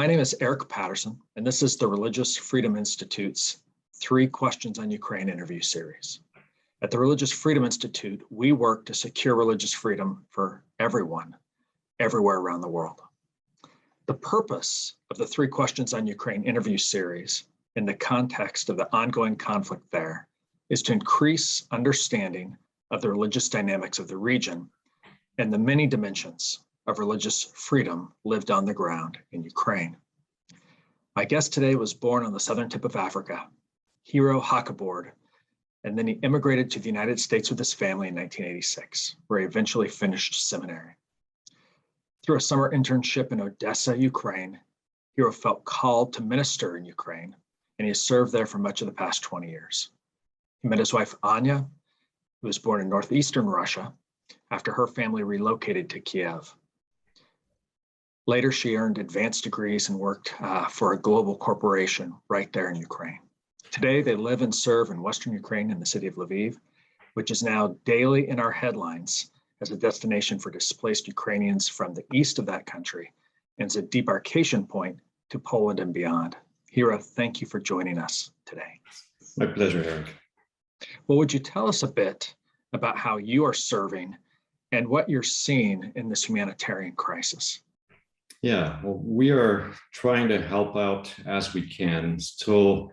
My name is Eric Patterson, and this is the Religious Freedom Institute's 3 Questions on Ukraine interview series. At the Religious Freedom Institute, we work to secure religious freedom for everyone, everywhere around the world. The purpose of the 3 Questions on Ukraine interview series in the context of the ongoing conflict there is to increase understanding of the religious dynamics of the region and the many dimensions of religious freedom lived on the ground in Ukraine. My guest today was born on the southern tip of Africa, Heero Hacquebord, and then he immigrated to the United States with his family in 1986, where he eventually finished seminary. Through a summer internship in Odessa, Ukraine, Heero felt called to minister in Ukraine, and he has served there for much of the past 20 years. He met his wife, Anya, who was born in northeastern Russia, after her family relocated to Kiev. Later, she earned advanced degrees and worked for a global corporation right there in Ukraine. Today, they live and serve in Western Ukraine in the city of Lviv, which is now daily in our headlines as a destination for displaced Ukrainians from the east of that country and as a debarkation point to Poland and beyond. Heero, thank you for joining us today. My pleasure, Eric. Well, would you tell us a bit about how you are serving and what you're seeing in this humanitarian crisis? Yeah, well, we are trying to help out as we can, still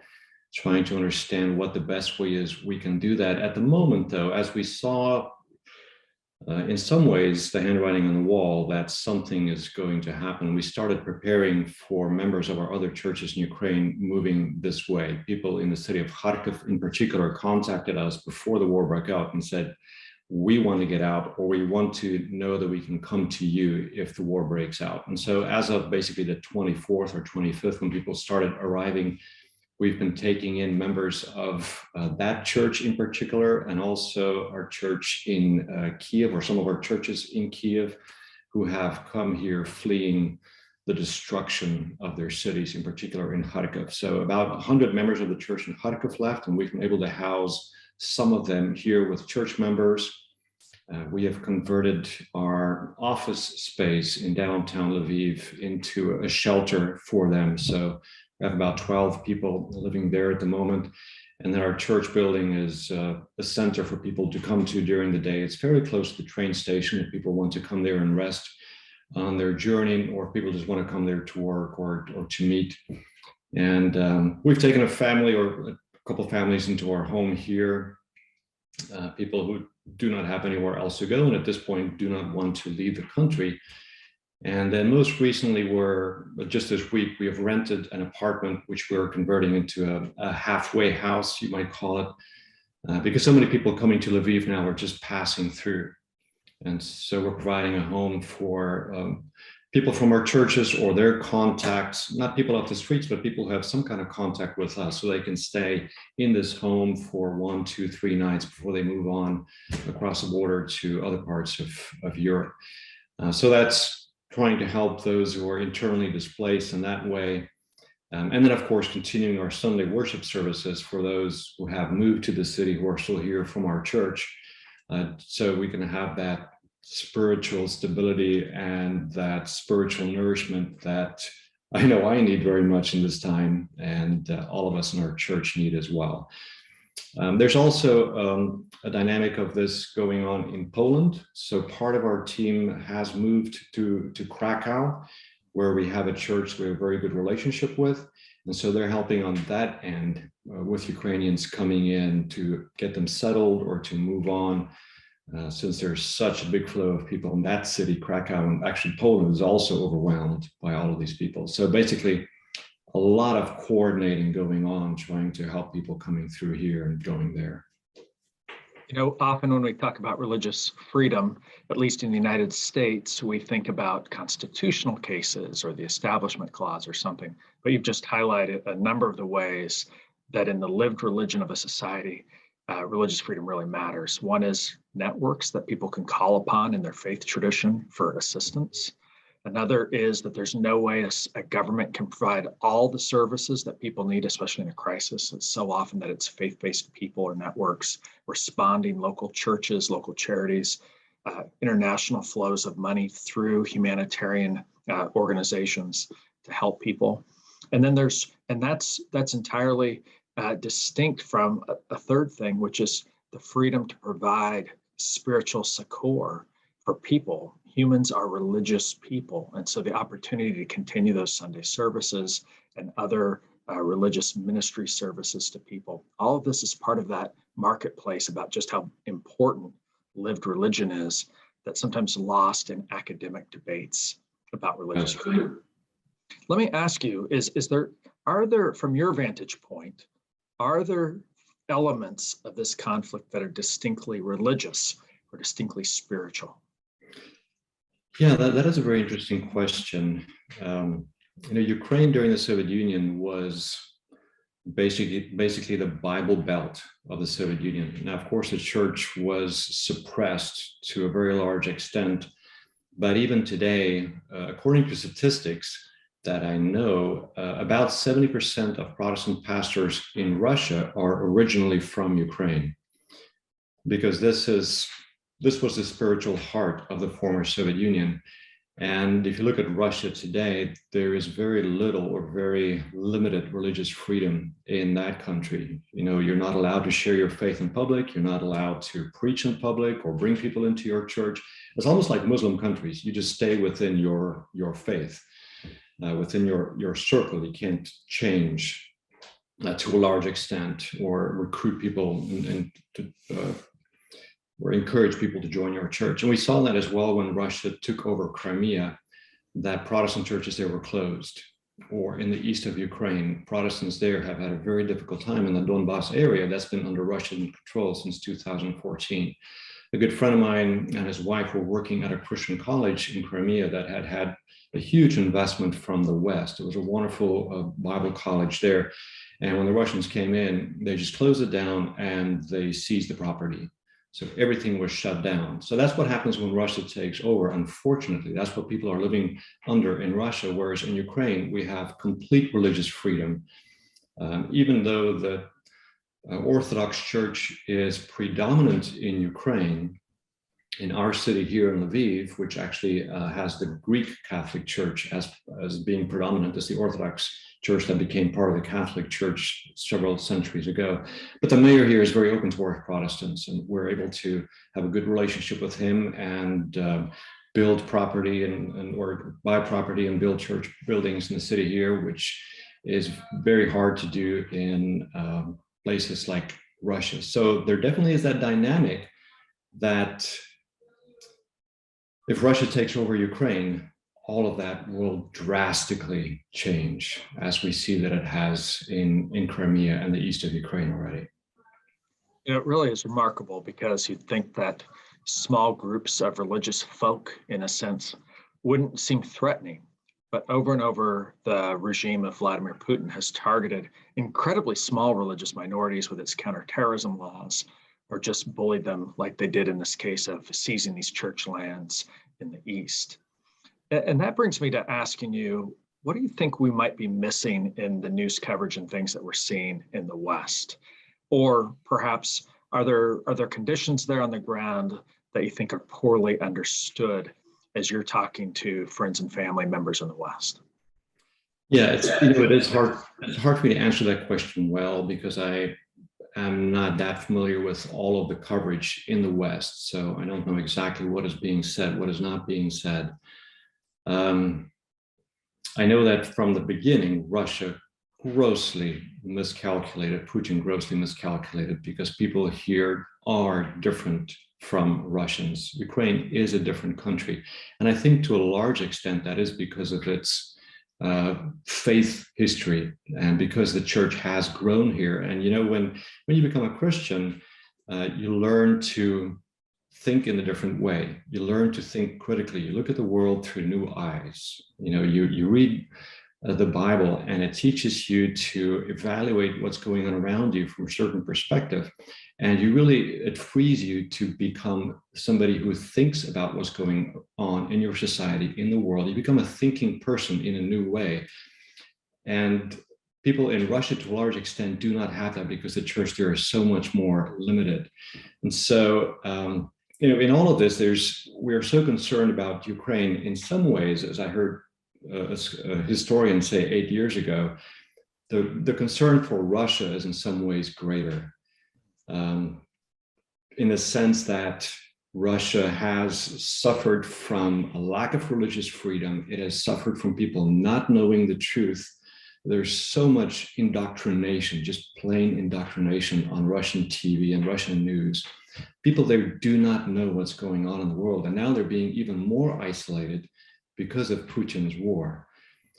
trying to understand what the best way is we can do that. At the moment, though, as we saw in some ways the handwriting on the wall that something is going to happen, we started preparing for members of our other churches in Ukraine moving this way. People in the city of Kharkiv in particular contacted us before the war broke out and said, we want to get out, or we want to know that we can come to you if the war breaks out. And so as of basically the 24th or 25th, when people started arriving, we've been taking in members of that church in particular, and also our church in Kiev, or some of our churches in Kiev, who have come here fleeing the destruction of their cities, in particular in Kharkiv. So about 100 members of the church in Kharkiv left, and we've been able to house some of them here with church members. We have converted our office space in downtown Lviv into a shelter for them. So we have about 12 people living there at the moment. And then our church building is a center for people to come to during the day. It's very close to the train station if people want to come there and rest on their journey, or if people just want to come there to work or to meet. And we've taken a family or a couple of families into our home here, people who do not have anywhere else to go, and at this point do not want to leave the country. And then most recently, just this week, we have rented an apartment, which we're converting into a halfway house, you might call it, because so many people coming to Lviv now are just passing through. And so we're providing a home for people from our churches or their contacts, not people off the streets, but people who have some kind of contact with us, so they can stay in this home for 1, 2, 3 nights before they move on across the border to other parts of Europe. So that's trying to help those who are internally displaced in that way. And then, of course, continuing our Sunday worship services for those who have moved to the city who are still here from our church, so we can have that spiritual stability and that spiritual nourishment that I know I need very much in this time, and all of us in our church need as well. There's also a dynamic of this going on in Poland. So part of our team has moved to Krakow, where we have a church we have a very good relationship with. And so they're helping on that end with Ukrainians coming in to get them settled or to move on. Since there's such a big flow of people in that city, Krakow, and actually Poland is also overwhelmed by all of these people. So basically, a lot of coordinating going on, trying to help people coming through here and going there. You know, often when we talk about religious freedom, at least in the United States, we think about constitutional cases or the Establishment Clause or something, but you've just highlighted a number of the ways that in the lived religion of a society, religious freedom really matters. One is networks that people can call upon in their faith tradition for assistance. Another is that there's no way a government can provide all the services that people need, especially in a crisis. It's so often that it's faith-based people or networks responding, local churches, local charities, international flows of money through humanitarian organizations to help people. And then that's entirely distinct from a third thing, which is the freedom to provide spiritual succor for people. Humans are religious people. And so the opportunity to continue those Sunday services and other religious ministry services to people, all of this is part of that marketplace about just how important lived religion is, that's sometimes lost in academic debates about religious freedom. Let me ask you, are there, from your vantage point, are there elements of this conflict that are distinctly religious or distinctly spiritual? Yeah, that is a very interesting question. Ukraine during the Soviet Union was basically the Bible Belt of the Soviet Union. Now, of course, the church was suppressed to a very large extent, but even today, according to statistics that I know, about 70% of Protestant pastors in Russia are originally from Ukraine, because this was the spiritual heart of the former Soviet Union. And if you look at Russia today, there is very little or very limited religious freedom in that country. You're not allowed to share your faith in public. You're not allowed to preach in public or bring people into your church. It's almost like Muslim countries. You just stay within your faith, within your circle. You can't change to a large extent or recruit people or encourage people to join your church. And we saw that as well when Russia took over Crimea, that Protestant churches there were closed. Or in the east of Ukraine, Protestants there have had a very difficult time in the Donbass area that's been under Russian control since 2014. A good friend of mine and his wife were working at a Christian college in Crimea that had a huge investment from the West. It was a wonderful Bible college there. And when the Russians came in, they just closed it down and they seized the property. So everything was shut down. So that's what happens when Russia takes over. Unfortunately, that's what people are living under in Russia, whereas in Ukraine, we have complete religious freedom. Even though the Orthodox Church is predominant in Ukraine, in our city here in Lviv, which actually has the Greek Catholic Church as being predominant, as the Orthodox Church that became part of the Catholic Church several centuries ago. But the mayor here is very open towards Protestants, and we're able to have a good relationship with him and build property or buy property and build church buildings in the city here, which is very hard to do in places like Russia. So there definitely is that dynamic that if Russia takes over Ukraine, all of that will drastically change, as we see that it has in Crimea and the east of Ukraine already. It really is remarkable, because you'd think that small groups of religious folk, in a sense, wouldn't seem threatening. But over and over, the regime of Vladimir Putin has targeted incredibly small religious minorities with its counterterrorism laws, or just bullied them like they did in this case of seizing these church lands in the east. And that brings me to asking you, what do you think we might be missing in the news coverage and things that we're seeing in the West? Or perhaps are there conditions there on the ground that you think are poorly understood as you're talking to friends and family members in the West? Yeah, it is hard. It's hard for me to answer that question well, because I am not that familiar with all of the coverage in the West. So I don't know exactly what is being said, what is not being said. I know that from the beginning, Russia grossly miscalculated, Putin grossly miscalculated, because people here are different from Russians. Ukraine is a different country. And I think to a large extent that is because of its faith history and because the church has grown here. And when you become a Christian, you learn to think in a different way. You learn to think critically. You look at the world through new eyes. You read the Bible, and it teaches you to evaluate what's going on around you from a certain perspective. And it frees you to become somebody who thinks about what's going on in your society, in the world. You become a thinking person in a new way. And people in Russia, to a large extent, do not have that, because the church there is so much more limited. And so, in all of this, we are so concerned about Ukraine in some ways, as I heard a historian say 8 years ago, the concern for Russia is in some ways greater, in the sense that Russia has suffered from a lack of religious freedom. It has suffered from people not knowing the truth. There's so much indoctrination, just plain indoctrination on Russian TV and Russian news. People there do not know what's going on in the world. And now they're being even more isolated because of Putin's war.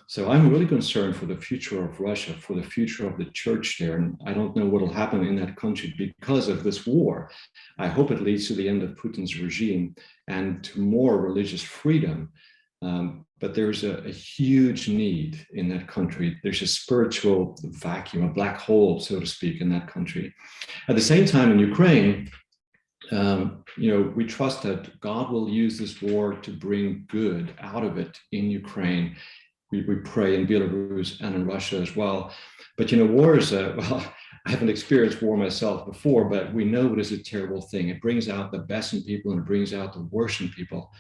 So I'm really concerned for the future of Russia, for the future of the church there. And I don't know what will happen in that country because of this war. I hope it leads to the end of Putin's regime and to more religious freedom. But there's a huge need in that country. There's a spiritual vacuum, a black hole, so to speak, in that country. At the same time, in Ukraine, we trust that God will use this war to bring good out of it in Ukraine. We pray in Belarus and in Russia as well. But, war is well, I haven't experienced war myself before, but we know it is a terrible thing. It brings out the best in people and it brings out the worst in people.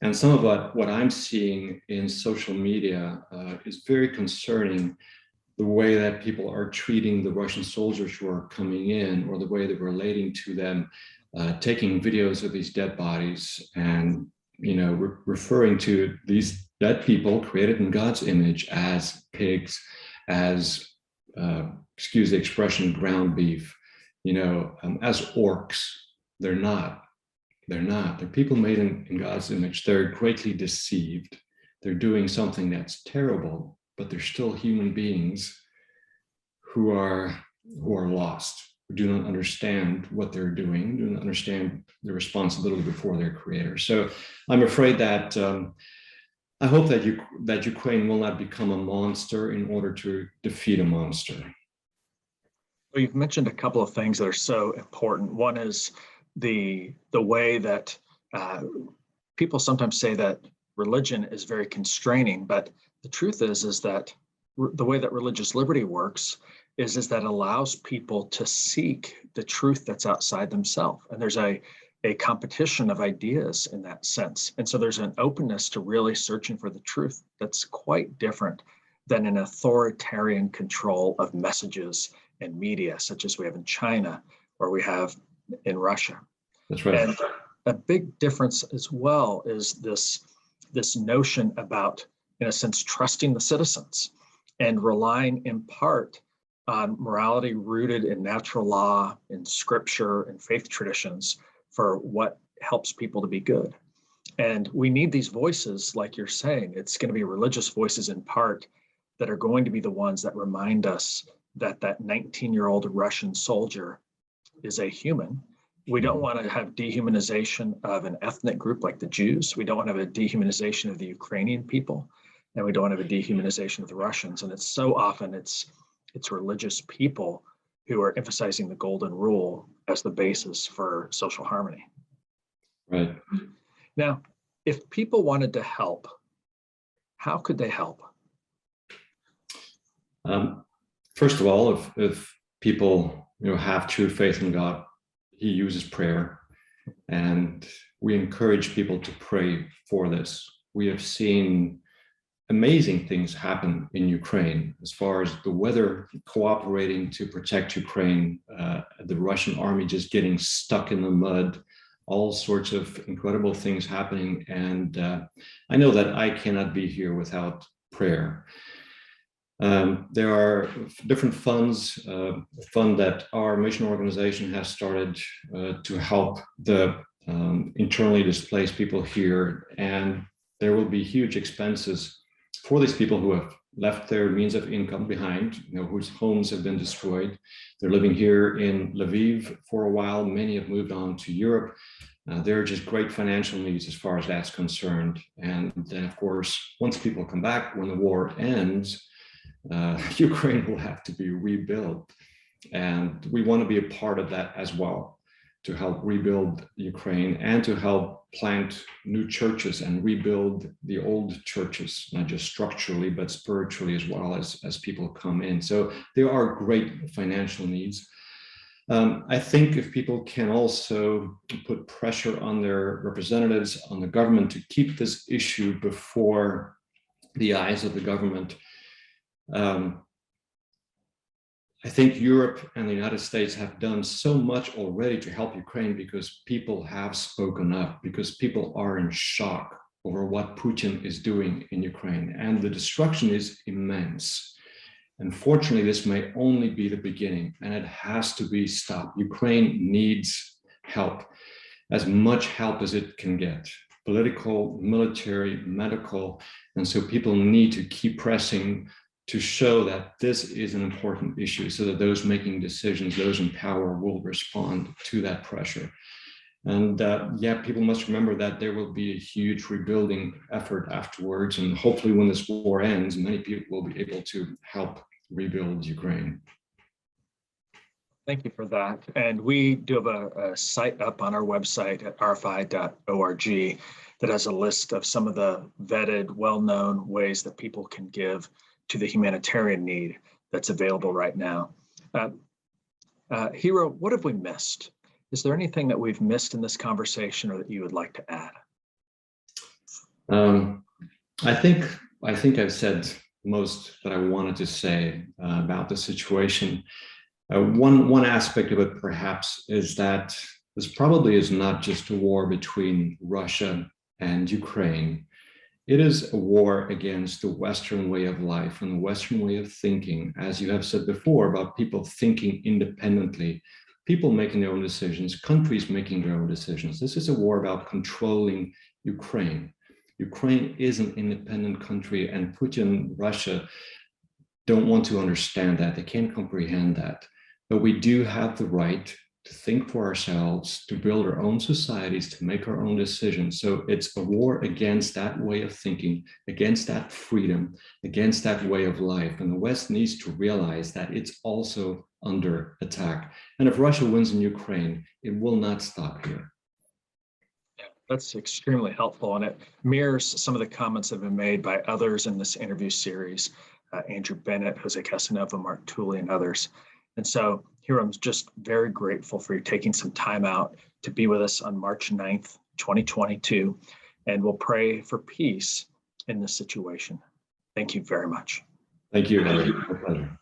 And some of what I'm seeing in social media is very concerning, the way that people are treating the Russian soldiers who are coming in, or the way they're relating to them, taking videos of these dead bodies and, referring to these dead people created in God's image as pigs, as, excuse the expression, ground beef, as orcs. They're not. They're people made in God's image. They're greatly deceived. They're doing something that's terrible, but they're still human beings who are lost, who do not understand what they're doing, do not understand the responsibility before their creator. So I'm afraid that I hope that Ukraine will not become a monster in order to defeat a monster. Well, you've mentioned a couple of things that are so important. One is the way that people sometimes say that religion is very constraining, but the truth is that the way that religious liberty works is that it allows people to seek the truth that's outside themselves. And there's a competition of ideas in that sense. And so there's an openness to really searching for the truth that's quite different than an authoritarian control of messages and media, such as we have in China or we have in Russia. That's right. And a big difference as well is this notion about, in a sense, trusting the citizens and relying in part on morality rooted in natural law, in scripture, and faith traditions for what helps people to be good. And we need these voices, like you're saying. It's going to be religious voices in part that are going to be the ones that remind us that 19-year-old Russian soldier is a human. We don't want to have dehumanization of an ethnic group like the Jews. We don't want to have a dehumanization of the Ukrainian people, and we don't want to have a dehumanization of the Russians. And it's so often it's religious people who are emphasizing the golden rule as the basis for social harmony. Right. Now, if people wanted to help, how could they help? First of all, if people have true faith in God, He uses prayer, and we encourage people to pray for this. We have seen amazing things happen in Ukraine as far as the weather cooperating to protect Ukraine, the Russian army just getting stuck in the mud, all sorts of incredible things happening. And I know that I cannot be here without prayer. There are different funds, a fund that our mission organization has started to help the internally displaced people here. And there will be huge expenses for these people who have left their means of income behind, whose homes have been destroyed. They're living here in Lviv for a while. Many have moved on to Europe. There are just great financial needs as far as that's concerned. And then, of course, once people come back, when the war ends, Ukraine will have to be rebuilt. And we want to be a part of that as well, to help rebuild Ukraine and to help plant new churches and rebuild the old churches, not just structurally, but spiritually as well as people come in. So there are great financial needs. I think if people can also put pressure on their representatives, on the government, to keep this issue before the eyes of the government. I think Europe and the United States have done so much already to help Ukraine because people have spoken up, because people are in shock over what Putin is doing in Ukraine, and the destruction is immense. Unfortunately, this may only be the beginning, and it has to be stopped. Ukraine needs help, as much help as it can get, political, military, medical, and so people need to keep pressing to show that this is an important issue so that those making decisions, those in power will respond to that pressure. And yeah, people must remember that there will be a huge rebuilding effort afterwards. And hopefully when this war ends, many people will be able to help rebuild Ukraine. Thank you for that. And we do have a site up on our website at rfi.org that has a list of some of the vetted, well-known ways that people can give to the humanitarian need that's available right now. Heero, what have we missed? Is there anything that we've missed in this conversation or that you would like to add? I think I've said most that I wanted to say about the situation. One aspect of it perhaps is that this probably is not just a war between Russia and Ukraine. It is a war against the Western way of life and the Western way of thinking, as you have said before, about people thinking independently, people making their own decisions, countries making their own decisions. This is a war about controlling Ukraine. Ukraine is an independent country, and Putin, Russia, don't want to understand that. They can't comprehend that. But we do have the right to think for ourselves, to build our own societies, to make our own decisions. So it's a war against that way of thinking, against that freedom, against that way of life. And the West needs to realize that it's also under attack. And if Russia wins in Ukraine, it will not stop here. Yeah, that's extremely helpful. And it mirrors some of the comments that have been made by others in this interview series, Andrew Bennett, Jose Casanova, Mark Tooley, and others. And so here I'm just very grateful for you taking some time out to be with us on March 9th, 2022, and we'll pray for peace in this situation. Thank you very much. Thank you, Henry. My pleasure.